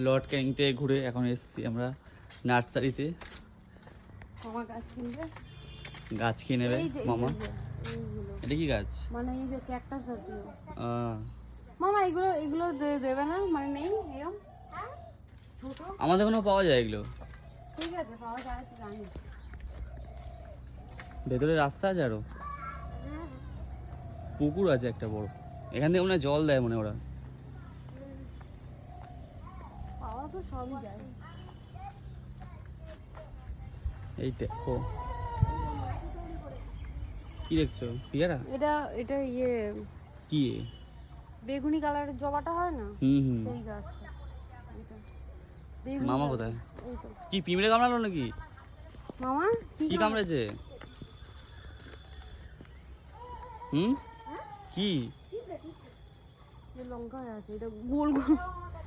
Lord Canning থেকে ঘুরে এখন এসেছি আমরা নার্সারিতে। মামা গাছ কিনবে, গাছ কিনে নেবে এই যে মামা। এইগুলো এটা কি গাছ? মানে এই যে ক্যাকটাস জাতীয়। আহ, মামা এগুলো দেবে না, মানে নেই এরকম ছোট? আমাদের কোনো পাওয়া যায় এগুলো? ঠিক আছে, পাওয়া যায় তো জানি। ভেতরে রাস্তা আছে আরো, পুকুর আছে একটা বড়, এখান থেকে মনে হয় জল দেয় মনে হয় ওরা। পাওয়া তো সবই যায়। এই দেখো কি দেখছো? পিয়ারা? এটা এটা ইয়ে কি? বেগুনি কালারের জবাটা হয় না, হুম হুম। সেই গাছটা। এটা বেগুনি মামা কালার। কোথায়? এই তো। কি পিঁমড়ে কামড়ালো নাকি? মামা কি কামড়েছে? হুম কি? লঙ্কা আছে, এটা গোল গোল